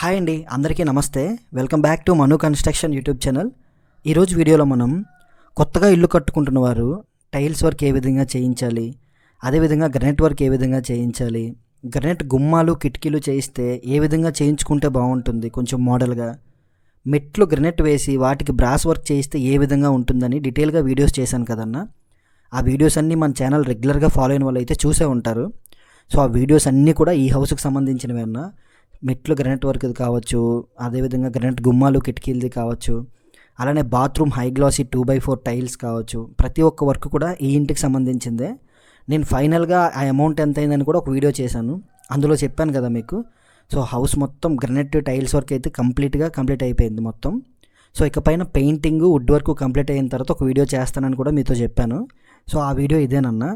Hi అండి, అందరికీ నమస్తే. Welcome back to Manu construction YouTube channel. ఈరోజు వీడియోలో మనం కొత్తగా ఇల్లు కట్టుకుంటున్న వారు టైల్స్ వర్క్ ఏ విధంగా చేయించాలి, అదేవిధంగా గ్రనైట్ వర్క్ ఏ విధంగా చేయించాలి, గ్రనైట్ గుమ్మాలు కిటికీలు చేయిస్తే ఏ విధంగా చేయించుకుంటే బాగుంటుంది, కొంచెం మోడల్గా మెట్లు గ్రనైట్ వేసి వాటికి బ్రాస్ వర్క్ చేయిస్తే ఏ విధంగా ఉంటుందని డీటెయిల్గా వీడియోస్ చేశాను కదన్నా. ఆ వీడియోస్ అన్నీ మన ఛానల్ రెగ్యులర్గా ఫాలో అయిన వాళ్ళు అయితే చూసే ఉంటారు. సో ఆ వీడియోస్ అన్నీ కూడా ఈ హౌస్కి సంబంధించినవి అన్నా. మెట్లు గ్రనైట్ వర్క్ది కావచ్చు, అదేవిధంగా గ్రనైట్ గుమ్మాలు కిటికీలది కావచ్చు, అలానే bathroom high glossy 2x4 tiles కావచ్చు, ప్రతి ఒక్క వర్క్ కూడా ఈ ఇంటికి సంబంధించిందే. నేను ఫైనల్గా ఆ అమౌంట్ ఎంత అయిందని కూడా ఒక వీడియో చేశాను, అందులో చెప్పాను కదా మీకు. సో హౌస్ మొత్తం గ్రనైట్ టైల్స్ వర్క్ అయితే కంప్లీట్ అయిపోయింది మొత్తం. సో ఇకపైన పెయింటింగ్ వుడ్ వర్క్ కంప్లీట్ అయిన తర్వాత ఒక వీడియో చేస్తానని కూడా మీతో చెప్పాను. సో ఆ వీడియో ఇదేనన్నా.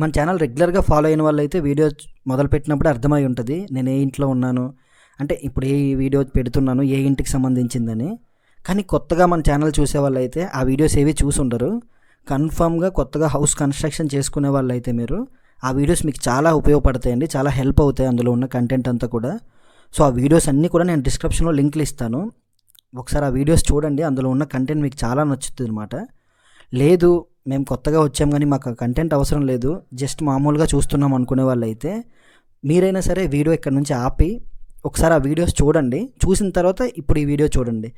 మన ఛానల్ రెగ్యులర్గా ఫాలో అయిన వాళ్ళు అయితే వీడియో మొదలుపెట్టినప్పుడు అర్థమై ఉంటుంది నేను ఏ ఇంట్లో ఉన్నాను, అంటే ఇప్పుడు ఏ వీడియో పెడుతున్నాను, ఏ ఇంటికి సంబంధించిందని. కానీ కొత్తగా మన ఛానల్ చూసే వాళ్ళు అయితే ఆ వీడియోస్ ఏవి చూసి ఉండరు. కన్ఫామ్గా కొత్తగా హౌస్ కన్స్ట్రక్షన్ చేసుకునే వాళ్ళు అయితే మీరు ఆ వీడియోస్ మీకు చాలా ఉపయోగపడతాయండి, చాలా హెల్ప్ అవుతాయి అందులో ఉన్న కంటెంట్ అంతా కూడా. సో ఆ వీడియోస్ అన్నీ కూడా నేను డిస్క్రిప్షన్లో లింక్లు ఇస్తాను, ఒకసారి ఆ వీడియోస్ చూడండి. అందులో ఉన్న కంటెంట్ మీకు చాలా నచ్చుతుంది అనమాట. లేదు మేము కొత్తగా వచ్చాం కానీ మాకు కంటెంట్ అవసరం లేదు, జస్ట్ మామూలుగా చూస్తున్నాం అనుకునే వాళ్ళు అయితే మీరైనా సరే వీడియో ఇక్కడ నుంచి ఆపి ఒకసారి ఆ వీడియోస్ చూడండి. చూసిన తర్వాత ఇప్పుడు ఈ వీడియో చూడండి.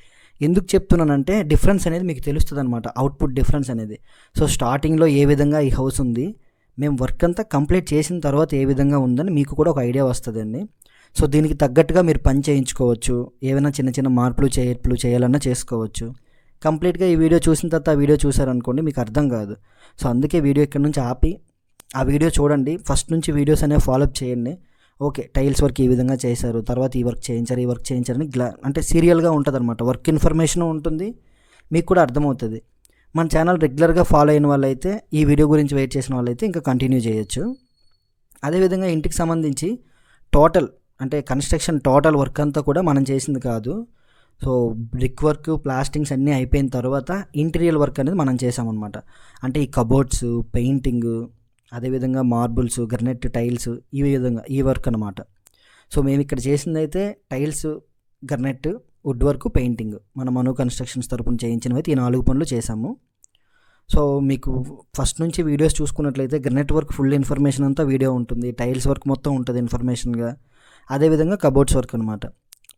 ఎందుకు చెప్తున్నానంటే డిఫరెన్స్ అనేది మీకు తెలుస్తుంది అనమాట, అవుట్పుట్ డిఫరెన్స్ అనేది. సో స్టార్టింగ్లో ఏ విధంగా ఈ హౌస్ ఉంది, మేము వర్క్ అంతా కంప్లీట్ చేసిన తర్వాత ఏ విధంగా ఉందని మీకు కూడా ఒక ఐడియా వస్తుందండి. సో దీనికి తగ్గట్టుగా మీరు పని చేయించుకోవచ్చు, ఏమైనా చిన్న చిన్న మార్పులు చేయాలన్నా చేసుకోవచ్చు. కంప్లీట్గా ఈ వీడియో చూసిన తర్వాత ఆ వీడియో చూసారనుకోండి మీకు అర్థం కాదు. సో అందుకే వీడియో ఇక్కడ నుంచి ఆపి ఆ వీడియో చూడండి, ఫస్ట్ నుంచి వీడియోస్ అనేవి ఫాలోఅప్ చేయండి. ఓకే టైల్స్ వర్క్ ఈ విధంగా చేశారు, తర్వాత ఈ వర్క్ చేయించారని అంటే సీరియల్గా ఉంటుంది అనమాట. వర్క్ ఇన్ఫర్మేషన్ ఉంటుంది, మీకు కూడా అర్థమవుతుంది. మన ఛానల్ రెగ్యులర్గా ఫాలో అయిన వాళ్ళైతే ఈ వీడియో గురించి వెయిట్ చేసిన వాళ్ళైతే ఇంకా కంటిన్యూ చేయొచ్చు. అదేవిధంగా ఇంటికి సంబంధించి టోటల్ అంటే కన్స్ట్రక్షన్ టోటల్ వర్క్ అంతా కూడా మనం చేసింది కాదు. సో బ్రిక్ వర్క్ ప్లాస్టింగ్స్ అన్నీ అయిపోయిన తర్వాత ఇంటీరియర్ వర్క్ అనేది మనం చేసామన్నమాట. అంటే ఈ కబోర్డ్స్ పెయింటింగ్, అదేవిధంగా మార్బుల్స్ గ్రనైట్ టైల్స్, ఈ విధంగా ఈ వర్క్ అనమాట. సో మేము ఇక్కడ చేసింది అయితే tiles granite wood work painting మన మను కన్స్ట్రక్షన్స్ తరపున చేయించినవి అయితే ఈ 4 పనులు చేసాము. సో మీకు ఫస్ట్ నుంచి వీడియోస్ చూసుకున్నట్లయితే గ్రనైట్ వర్క్ ఫుల్ ఇన్ఫర్మేషన్ అంతా వీడియో ఉంటుంది, టైల్స్ వర్క్ మొత్తం ఉంటుంది ఇన్ఫర్మేషన్గా, అదేవిధంగా కబోర్డ్స్ వర్క్ అనమాట.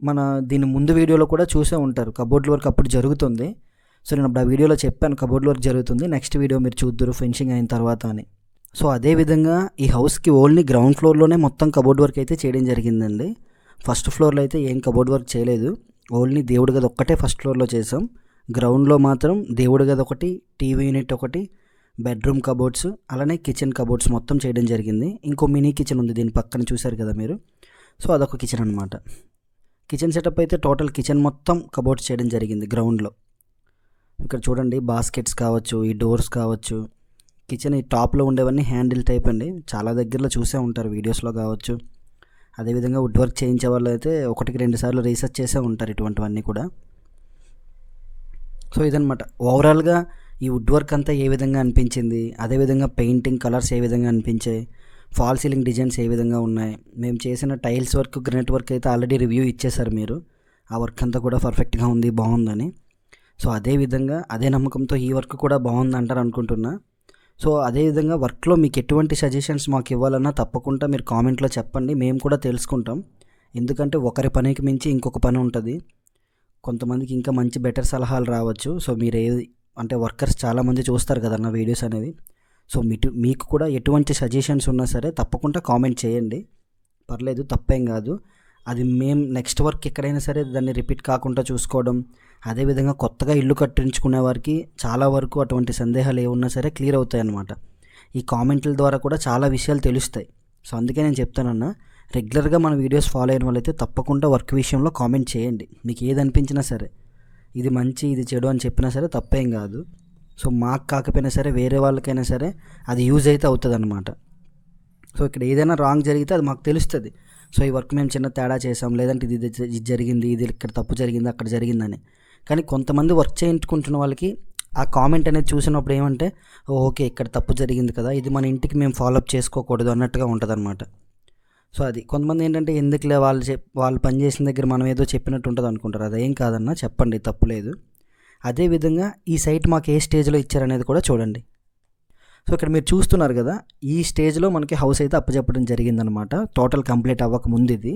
మన దీని ముందు వీడియోలో కూడా చూసే ఉంటారు, కబోర్డ్ వర్క్ అప్పుడు జరుగుతుంది. సో నేను అప్పుడు ఆ వీడియోలో చెప్పాను కబోర్డ్ వర్క్ జరుగుతుంది, నెక్స్ట్ వీడియో మీరు చూద్దరు ఫినిషింగ్ అయిన తర్వాత అని. సో అదేవిధంగా ఈ హౌస్కి ఓన్లీ గ్రౌండ్ ఫ్లోర్లోనే మొత్తం కబోర్డ్ వర్క్ అయితే చేయడం జరిగిందండి. ఫస్ట్ ఫ్లోర్లో అయితే ఏం కబోర్డ్ వర్క్ చేయలేదు, ఓన్లీ దేవుడి గది ఒక్కటే ఫస్ట్ ఫ్లోర్లో చేసాం. గ్రౌండ్లో మాత్రం దేవుడి గది ఒకటి, టీవీ యూనిట్ ఒకటి, బెడ్రూమ్ కబోర్డ్స్, అలానే కిచెన్ కబోర్డ్స్ మొత్తం చేయడం జరిగింది. ఇంకో మినీ కిచెన్ ఉంది దీని పక్కన చూశారు కదా మీరు. సో అదొక కిచెన్ అనమాట. కిచెన్ సెటప్ అయితే టోటల్ కిచెన్ మొత్తం కబోర్డ్స్ చేయడం జరిగింది గ్రౌండ్లో. ఇక్కడ చూడండి బాస్కెట్స్ కావచ్చు, ఈ డోర్స్ కావచ్చు, కిచెన్ ఈ టాప్లో ఉండేవన్నీ హ్యాండిల్ టైప్ అండి, చాలా దగ్గరలో చూసే ఉంటారు వీడియోస్లో కావచ్చు. అదేవిధంగా వుడ్ వర్క్ చేయించే వాళ్ళు అయితే 1-2 సార్లు రీసెర్చ్ చేసే ఉంటారు ఇటువంటివన్నీ కూడా. సో ఇదనమాట ఓవరాల్గా ఈ వుడ్ వర్క్ అంతా ఏ విధంగా అనిపించింది, అదేవిధంగా పెయింటింగ్ కలర్స్ ఏ విధంగా అనిపించాయి, ఫాల్ సీలింగ్ డిజైన్స్ ఏ విధంగా ఉన్నాయి, మేము చేసిన టైల్స్ వర్క్ గ్రనైట్ వర్క్ అయితే ఆల్రెడీ రివ్యూ ఇచ్చేసారు మీరు, ఆ వర్క్ అంతా కూడా పర్ఫెక్ట్గా ఉంది బాగుందని. సో అదేవిధంగా అదే నమ్మకంతో ఈ వర్క్ కూడా బాగుంది అంటారు అనుకుంటున్నా. సో అదేవిధంగా వర్క్లో మీకు ఎటువంటి సజెషన్స్ మాకు ఇవ్వాలన్నా తప్పకుండా మీరు కామెంట్లో చెప్పండి, మేము కూడా తెలుసుకుంటాం. ఎందుకంటే ఒకరి పనికి మించి ఇంకొక పని ఉంటుంది, కొంతమందికి ఇంకా మంచి బెటర్ సలహాలు రావచ్చు. సో మీరు అంటే వర్కర్స్ చాలామంది చూస్తారు కదన్న వీడియోస్ అనేవి. సో మీకు కూడా ఎటువంటి సజెషన్స్ ఉన్నా సరే తప్పకుండా కామెంట్ చేయండి, పర్లేదు తప్పేం కాదు. అది మేము నెక్స్ట్ వర్క్ ఎక్కడైనా సరే దాన్ని రిపీట్ కాకుండా చూసుకోవడం, అదేవిధంగా కొత్తగా ఇల్లు కట్టించుకునే వారికి చాలా వరకు అటువంటి సందేహాలు ఏమున్నా సరే క్లియర్ అవుతాయి అన్నమాట. ఈ కామెంట్ల ద్వారా కూడా చాలా విషయాలు తెలుస్తాయి. సో అందుకే నేను చెప్తానన్నా, రెగ్యులర్గా మన వీడియోస్ ఫాలో అయిన వాళ్ళైతే తప్పకుండా వర్క్ విషయంలో కామెంట్ చేయండి. మీకు ఏది అనిపించినా సరే, ఇది మంచి ఇది చెడు అని చెప్పినా సరే తప్పేం కాదు. సో మాకు కాకపోయినా సరే వేరే వాళ్ళకైనా సరే అది యూజ్ అయితే అవుతుంది అనమాట. సో ఇక్కడ ఏదైనా రాంగ్ జరిగితే అది మాకు తెలుస్తుంది. సో ఈ వర్క్ మేము చిన్న తేడా చేసాం, లేదంటే ఇది జరిగింది, ఇది ఇక్కడ తప్పు జరిగింది, అక్కడ జరిగిందని. కానీ కొంతమంది వర్క్ చేయించుకుంటున్న వాళ్ళకి ఆ కామెంట్ అనేది చూసినప్పుడు ఏమంటే ఓకే ఇక్కడ తప్పు జరిగింది కదా, ఇది మన ఇంటికి మేము ఫాలోఅప్ చేసుకోకూడదు అన్నట్టుగా ఉంటుంది అనమాట. సో అది కొంతమంది ఏంటంటే ఎందుకులే వాళ్ళు పని చేసిన దగ్గర మనం ఏదో చెప్పినట్టు ఉంటుంది అనుకుంటారు. అదేం కాదన్నా, చెప్పండి, తప్పులేదు. అదేవిధంగా ఈ సైట్ మాకు ఏ స్టేజ్లో ఇచ్చారనేది కూడా చూడండి. సో ఇక్కడ మీరు చూస్తున్నారు కదా, ఈ స్టేజ్లో మనకి హౌస్ అయితే అప్పచెప్పడం జరిగిందనమాట. టోటల్ కంప్లీట్ అవ్వక ముందు ఇది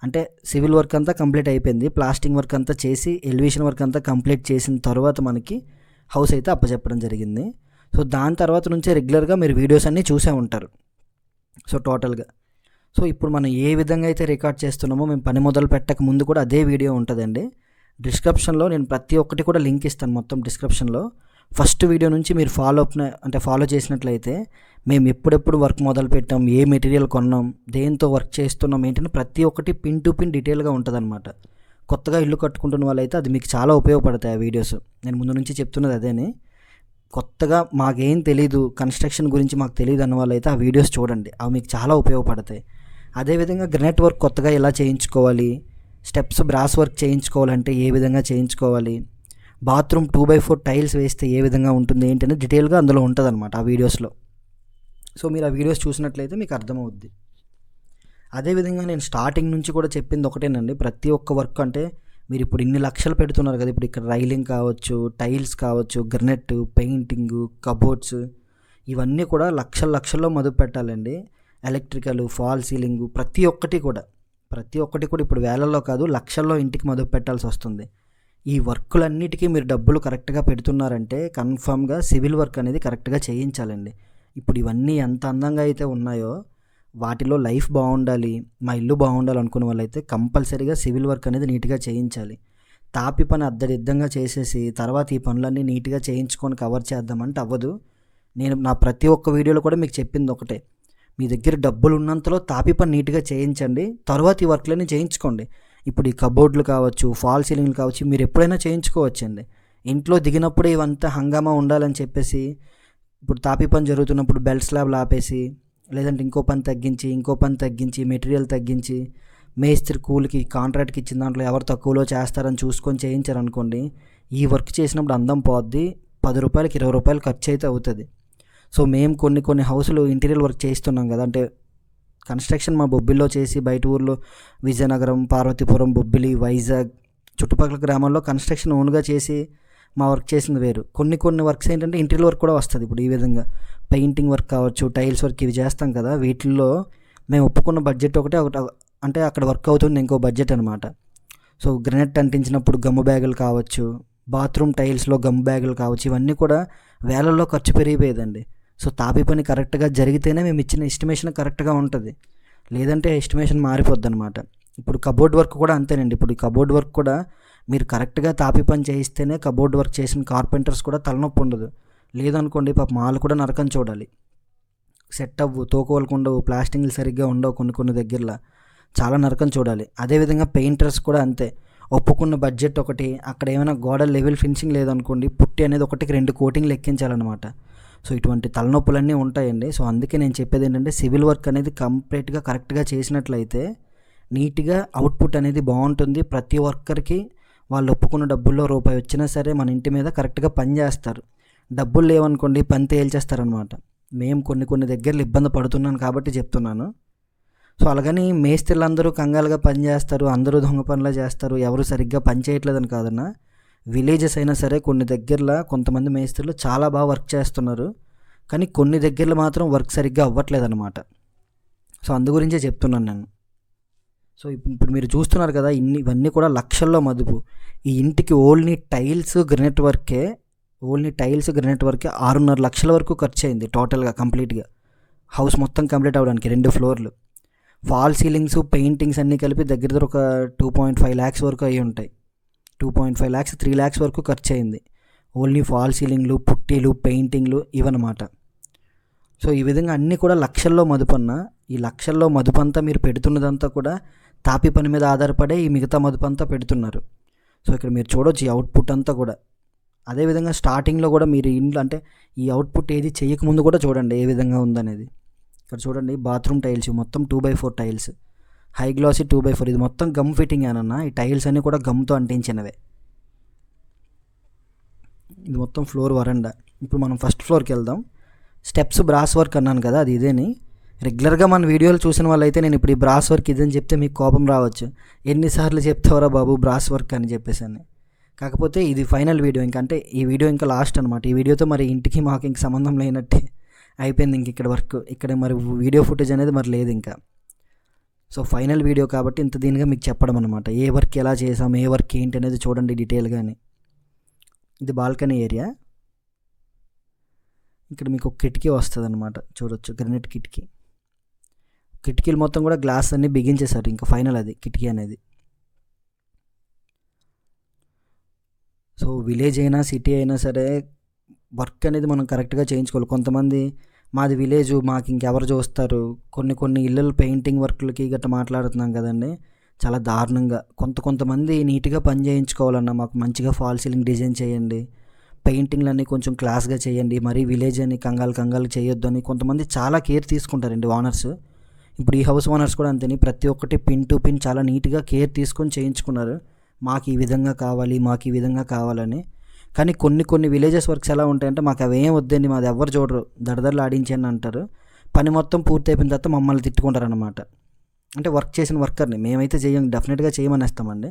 అంటే సివిల్ వర్క్ అంతా కంప్లీట్ అయిపోయింది, ప్లాస్టింగ్ వర్క్ అంతా చేసి ఎలివేషన్ వర్క్ అంతా కంప్లీట్ చేసిన తర్వాత మనకి హౌస్ అయితే అప్పచెప్పడం జరిగింది. సో దాని తర్వాత నుంచే రెగ్యులర్గా మీరు వీడియోస్ అన్నీ చూసే ఉంటారు. సో టోటల్గా సో ఇప్పుడు మనం ఏ విధంగా అయితే రికార్డ్ చేస్తున్నామో మేము పని మొదలు పెట్టక ముందు కూడా అదే వీడియో ఉంటుందండి. డిస్క్రిప్షన్లో నేను ప్రతి ఒక్కటి కూడా లింక్ ఇస్తాను. మొత్తం డిస్క్రిప్షన్లో ఫస్ట్ వీడియో నుంచి మీరు ఫాలో చేసినట్లయితే మేము ఎప్పుడెప్పుడు వర్క్ మొదలు పెట్టాం, ఏ మెటీరియల్ కొన్నాం, దేంతో వర్క్ చేస్తున్నాం ఏంటంటే ప్రతి ఒక్కటి పిన్ టు పిన్ డీటెయిల్గా ఉంటుందన్నమాట. కొత్తగా ఇల్లు కట్టుకుంటున్న వాళ్ళైతే అది మీకు చాలా ఉపయోగపడతాయి ఆ వీడియోస్. నేను ముందు నుంచి చెప్తున్నది అదేనే. కొత్తగా మాకేం తెలీదు, కన్స్ట్రక్షన్ గురించి మాకు తెలియదు అన్న వాళ్ళైతే ఆ వీడియోస్ చూడండి, అవి మీకు చాలా ఉపయోగపడతాయి. అదేవిధంగా గ్రనైట్ వర్క్ కొత్తగా ఎలా చేయించుకోవాలి, స్టెప్స్ బ్రాస్ వర్క్ చేయించుకోవాలంటే ఏ విధంగా చేయించుకోవాలి, బాత్రూమ్ 2x4 టైల్స్ వేస్తే ఏ విధంగా ఉంటుంది ఏంటనే డీటెయిల్గా అందులో ఉంటుంది అనమాట ఆ వీడియోస్లో. సో మీరు ఆ వీడియోస్ చూసినట్లయితే మీకు అర్థమవుద్ది. అదేవిధంగా నేను స్టార్టింగ్ నుంచి కూడా చెప్పింది ఒకటేనండి, ప్రతి ఒక్క వర్క్ అంటే మీరు ఇప్పుడు ఇన్ని లక్షలు పెడుతున్నారు కదా, ఇప్పుడు ఇక్కడ రైలింగ్ కావచ్చు, టైల్స్ కావచ్చు, గ్రనైట్, పెయింటింగ్, కబోర్డ్స్, ఇవన్నీ కూడా లక్షల్లో మొదలు పెట్టాలండి. ఎలక్ట్రికల్, ఫాల్ సీలింగ్, ప్రతి ఒక్కటి కూడా ఇప్పుడు వేలల్లో కాదు లక్షల్లో ఇంటికి మొదలు పెట్టాల్సి వస్తుంది. ఈ వర్కులన్నిటికీ మీరు డబ్బులు కరెక్ట్గా పెడుతున్నారంటే కన్ఫామ్గా సివిల్ వర్క్ అనేది కరెక్ట్గా చేయించాలండి. ఇప్పుడు ఇవన్నీ ఎంత అందంగా అయితే ఉన్నాయో వాటిలో లైఫ్ బాగుండాలి, మా ఇల్లు బాగుండాలి అనుకునే వాళ్ళైతే కంపల్సరీగా సివిల్ వర్క్ అనేది నీట్గా చేయించాలి. తాపి పని అద్దడిద్దంగా చేసేసి తర్వాత ఈ పనులన్నీ నీట్గా చేయించుకొని కవర్ చేద్దామంటే అవ్వదు. నేను నా ప్రతి ఒక్క వీడియోలో కూడా మీకు చెప్పింది ఒకటే, మీ దగ్గర డబ్బులు ఉన్నంతలో తాపి పని నీట్గా చేయించండి, తర్వాత ఈ వర్క్లన్నీ చేయించుకోండి. ఇప్పుడు ఈ కబోర్డ్లు కావచ్చు, ఫాల్ సీలింగ్లు కావచ్చు, మీరు ఎప్పుడైనా చేయించుకోవచ్చండి. ఇంట్లో దిగినప్పుడే ఇవంతా హంగామా ఉండాలని చెప్పేసి ఇప్పుడు తాపి పని జరుగుతున్నప్పుడు బెల్ట్ స్లాబ్లు ఆపేసి, లేదంటే ఇంకో పని తగ్గించి మెటీరియల్ తగ్గించి మేస్త్రి కూలికి కాంట్రాక్ట్కి ఇచ్చిన దాంట్లో ఎవరు తక్కువలో చేస్తారని చూసుకొని చేయించారనుకోండి, ఈ వర్క్ చేసినప్పుడు అందం పోద్ది, 10 రూపాయలకి 20 రూపాయలు ఖర్చు అయితే అవుతుంది. సో మేము కొన్ని హౌసులు ఇంటీరియర్ వర్క్ చేస్తున్నాం కదా, అంటే కన్స్ట్రక్షన్ మా బొబ్బిల్లో చేసి బయట ఊర్లో విజయనగరం, పార్వతీపురం, బొబ్బిలి, వైజాగ్ చుట్టుపక్కల గ్రామాల్లో కన్స్ట్రక్షన్ ఓన్గా చేసి మా వర్క్ చేసింది వేరు. కొన్ని వర్క్స్ ఏంటంటే ఇంటీరియర్ వర్క్ కూడా వస్తుంది. ఇప్పుడు ఈ విధంగా పెయింటింగ్ వర్క్ కావచ్చు, టైల్స్ వర్క్, ఇవి చేస్తాం కదా, వీటిల్లో మేము ఒప్పుకున్న బడ్జెట్ ఒకటి అంటే అక్కడ వర్క్ అవుతుంది ఇంకో బడ్జెట్ అనమాట. సో గ్రనైట్ అంటించినప్పుడు గమ్ము బ్యాగులు కావచ్చు, బాత్రూమ్ టైల్స్లో గమ్ బ్యాగులు కావచ్చు, ఇవన్నీ కూడా వేలల్లో ఖర్చు పెరిగిపోయేదండి. సో తాపి పని కరెక్ట్గా జరిగితేనే మేము ఇచ్చిన ఎస్టిమేషన్ కరెక్ట్గా ఉంటుంది, లేదంటే ఎస్టిమేషన్ మారిపోద్ది అనమాట. ఇప్పుడు కబోర్డ్ వర్క్ కూడా అంతేనండి. ఇప్పుడు ఈ కబోర్డ్ వర్క్ కూడా మీరు కరెక్ట్గా తాపి పని చేయిస్తేనే కబోర్డ్ వర్క్ చేసిన కార్పెంటర్స్ కూడా తలనొప్పి ఉండదు. లేదనుకోండి పాప మాలు కూడా నరకం చూడాలి. సెట్ అవ్వు, తోకోవలకు ఉండవు, ప్లాస్టింగ్లు సరిగ్గా ఉండవు, కొన్ని దగ్గరలో చాలా నరకం చూడాలి. అదేవిధంగా పెయింటర్స్ కూడా అంతే. ఒప్పుకున్న బడ్జెట్ ఒకటి, అక్కడ ఏమైనా గోడ లెవెల్ ఫినిషింగ్ లేదనుకోండి, పుట్టి అనేది 1-2 కోటింగ్లు ఎక్కించాలన్నమాట. సో ఇటువంటి తలనొప్పులన్నీ ఉంటాయండి. సో అందుకే నేను చెప్పేది ఏంటంటే సివిల్ వర్క్ అనేది కంప్లీట్గా కరెక్ట్గా చేసినట్లయితే నీట్గా అవుట్పుట్ అనేది బాగుంటుంది. ప్రతి వర్కర్కి వాళ్ళు ఒప్పుకున్న డబ్బుల్లో రూపాయి వచ్చినా సరే మన ఇంటి మీద కరెక్ట్గా పని చేస్తారు. డబ్బులు లేవనుకోండి పని తేల్చేస్తారనమాట. మేము కొన్ని దగ్గరలో ఇబ్బంది పడుతున్నాను కాబట్టి చెప్తున్నాను. సో అలాగని మేస్త్రీలు అందరూ కంగాలుగా పని చేస్తారు, అందరూ దొంగ పనులు చేస్తారు, ఎవరు సరిగ్గా పని చేయట్లేదని కాదన్నా. విలేజెస్ అయినా సరే కొన్ని దగ్గరలో కొంతమంది మేస్త్రీలు చాలా బాగా వర్క్ చేస్తున్నారు, కానీ కొన్ని దగ్గరలో మాత్రం వర్క్ సరిగ్గా అవ్వట్లేదు అనమాట. సో అందు గురించే చెప్తున్నాను నేను. సో ఇప్పుడు మీరు చూస్తున్నారు కదా, ఇవన్నీ కూడా లక్షల్లో మదుపు. ఈ ఇంటికి ఓన్లీ టైల్స్ గ్రనైట్ వర్కే 6.5 లక్షల వరకు ఖర్చు అయింది టోటల్గా కంప్లీట్గా. హౌస్ మొత్తం కంప్లీట్ అవ్వడానికి 2 ఫ్లోర్లు, ఫాల్ సీలింగ్స్, పెయింటింగ్స్ అన్నీ కలిపి దగ్గర ఒక 2.5 lakhs వరకు అయ్యి ఉంటాయి. 2.5 lakhs 3 lakhs వరకు ఖర్చు అయింది ఓన్లీ ఫాల్ సీలింగ్లు, పుట్టీలు, పెయింటింగ్లు ఇవన్నమాట. సో ఈ విధంగా అన్నీ కూడా లక్షల్లో మదుపన్న. ఈ లక్షల్లో మదుపంతా మీరు పెడుతున్నదంతా కూడా తాపి పని మీద ఆధారపడే ఈ మిగతా మదుపంతా పెడుతున్నారు. సో ఇక్కడ మీరు చూడొచ్చు ఈ అవుట్పుట్ అంతా కూడా. అదేవిధంగా స్టార్టింగ్లో కూడా మీరు ఇంట్లో అంటే ఈ అవుట్పుట్ ఏది చేయకముందు కూడా చూడండి ఏ విధంగా ఉందనేది. ఇక్కడ చూడండి బాత్రూమ్ టైల్స్ మొత్తం 2x4 tiles, high glossy 2x4, ఇది మొత్తం గమ్ ఫిట్టింగ్ ఏనన్నా. ఈ టైల్స్ అన్నీ కూడా గమ్తో అంటించినవే. ఇది మొత్తం ఫ్లోర్ వరండా. ఇప్పుడు మనం ఫస్ట్ ఫ్లోర్కి వెళ్దాం. స్టెప్స్ బ్రాస్ వర్క్ అన్నాను కదా, అది ఇదేని. రెగ్యులర్గా మన వీడియోలు చూసిన వాళ్ళైతే నేను ఇప్పుడు ఈ బ్రాస్ వర్క్ ఇదని చెప్తే మీకు కోపం రావచ్చు, ఎన్నిసార్లు చెప్తావరా బాబు బ్రాస్ వర్క్ అని చెప్పేసి. కాకపోతే ఇది ఫైనల్ వీడియో, ఇంకా అంటే ఈ వీడియో ఇంకా లాస్ట్ అనమాట. ఈ వీడియోతో మరి ఇంటికి మాకు ఇంక సంబంధం లేనట్టే అయిపోయింది. ఇంక ఇక్కడ వర్క్ ఇక్కడ మరి వీడియో ఫుటేజ్ అనేది మరి లేదు ఇంకా. సో ఫైనల్ వీడియో కాబట్టి ఇంత దీనిగా మీకు చెప్పడం అనమాట, ఏ వర్క్ ఎలా చేసాం, ఏ వర్క్ ఏంటి అనేది చూడండి డీటెయిల్గానే. ఇది బాల్కనీ ఏరియా. ఇక్కడ మీకు ఒక కిటికీ వస్తుంది అనమాట, చూడొచ్చు, గ్రనైట్ కిటికీ. కిటికీలు మొత్తం కూడా గ్లాస్ అన్నీ బిగించేశారు, ఇంకా ఫైనల్ అది కిటికీ అనేది. సో విలేజ్ అయినా సిటీ అయినా సరే వర్క్ అనేది మనం కరెక్ట్గా చేయించుకోవాలి. కొంతమంది మాది విలేజ్, మాకు ఇంకెవరు చూస్తారు, కొన్ని ఇళ్ళలు పెయింటింగ్ వర్క్లకి గట్రా మాట్లాడుతున్నాం కదండి, చాలా దారుణంగా. కొంతమంది నీట్గా పని చేయించుకోవాలన్నా మాకు మంచిగా ఫాల్ సీలింగ్ డిజైన్ చేయండి, పెయింటింగ్లన్నీ కొంచెం క్లాస్గా చేయండి, మరీ విలేజ్ అని కంగాలు చేయొద్దు అని కొంతమంది చాలా కేర్ తీసుకుంటారండి ఓనర్స్. ఇప్పుడు ఈ హౌస్ ఓనర్స్ కూడా అంతేని, ప్రతి ఒక్కటి పిన్ టు పిన్ చాలా నీట్గా కేర్ తీసుకొని చేయించుకున్నారు, మాకు ఈ విధంగా కావాలి, మాకు ఈ విధంగా కావాలని. కానీ కొన్ని విలేజెస్ వర్క్స్ ఎలా ఉంటాయంటే, మాకు అవేం వద్దండి, మాది ఎవరు చూడరు, దడదడలు ఆడించండి అంటారు. పని మొత్తం పూర్తి అయిపోయిన తర్వాత మమ్మల్ని తిట్టుకుంటారనమాట. అంటే వర్క్ చేసిన వర్కర్ని మేమైతే డెఫినెట్గా చేయమనేస్తామండి.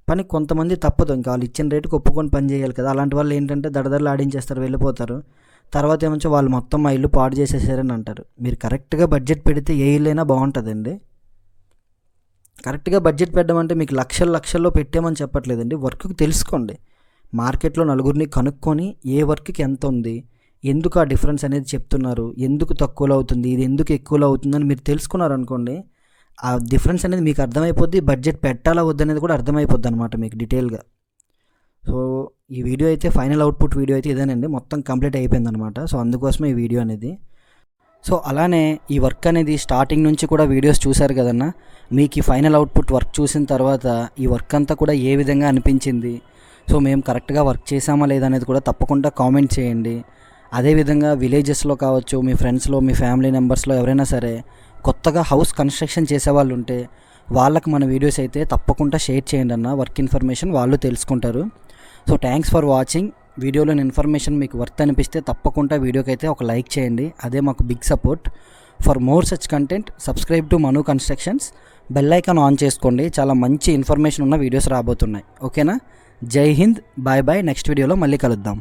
పని కొంతమంది తప్పదు, ఇంకా వాళ్ళు ఇచ్చిన రేటుకి ఒప్పుకొని పని చేయాలి కదా. అలాంటి వాళ్ళు ఏంటంటే దడదడలు ఆడించేస్తారు, వెళ్ళిపోతారు. తర్వాత ఏమంటే వాళ్ళు మొత్తం మా ఇల్లు పాడు చేసేసారని అంటారు. మీరు కరెక్ట్గా బడ్జెట్ పెడితే ఏ ఇల్లు అయినా బాగుంటుందండి. కరెక్ట్గా బడ్జెట్ పెట్టడం మీకు లక్షల్లో పెట్టామని చెప్పట్లేదండి. వర్క్కి తెలుసుకోండి, మార్కెట్లో నలుగురిని కనుక్కొని ఏ వర్క్కి ఎంత ఉంది, ఎందుకు ఆ డిఫరెన్స్ అనేది చెప్తున్నారు, ఎందుకు తక్కువలో అవుతుంది, ఇది ఎందుకు ఎక్కువలో అవుతుందని మీరు తెలుసుకున్నారనుకోండి, ఆ డిఫరెన్స్ అనేది మీకు అర్థమైపోద్ది. బడ్జెట్ పెట్టాలా వద్దనేది కూడా అర్థమైపోద్ది అనమాట మీకు డీటెయిల్గా. సో ఈ వీడియో అయితే ఫైనల్ అవుట్పుట్ వీడియో అయితే ఇదేనండి, మొత్తం కంప్లీట్ అయిపోయిందనమాట. సో అందుకోసమే ఈ వీడియో అనేది. సో అలానే ఈ వర్క్ అనేది స్టార్టింగ్ నుంచి కూడా వీడియోస్ చూశారు కదన్నా, మీకు ఈ ఫైనల్ అవుట్పుట్ వర్క్ చూసిన తర్వాత ఈ వర్క్ అంతా కూడా ఏ విధంగా అనిపించింది, సో మేము కరెక్ట్గా వర్క్ చేసామా లేదా అనేది కూడా తప్పకుండా కామెంట్ చేయండి. అదేవిధంగా విలేజెస్లో కావచ్చు, మీ ఫ్రెండ్స్లో, మీ ఫ్యామిలీ మెంబర్స్లో ఎవరైనా సరే కొత్తగా హౌస్ కన్స్ట్రక్షన్ చేసేవాళ్ళు ఉంటే వాళ్ళకి మన వీడియోస్ అయితే తప్పకుండా షేర్ చేయండి అన్న, వర్క్ ఇన్ఫర్మేషన్ వాళ్ళు తెలుసుకుంటారు. So thanks for watching. వీడియోలోని ఇన్ఫర్మేషన్ మీకు వర్త్ అనిపిస్తే తప్పకుండా వీడియోకి అయితే ఒక లైక్ చేయండి, అదే మాకు big support. For more such content subscribe to Manu constructions, bell icon on చేసుకోండి, చాలా మంచి ఇన్ఫర్మేషన్ ఉన్న వీడియోస్ రాబోతున్నాయి. ఓకేనా? జై హింద్, బాయ్ బాయ్. నెక్స్ట్ వీడియోలో మళ్ళీ కలుద్దాం.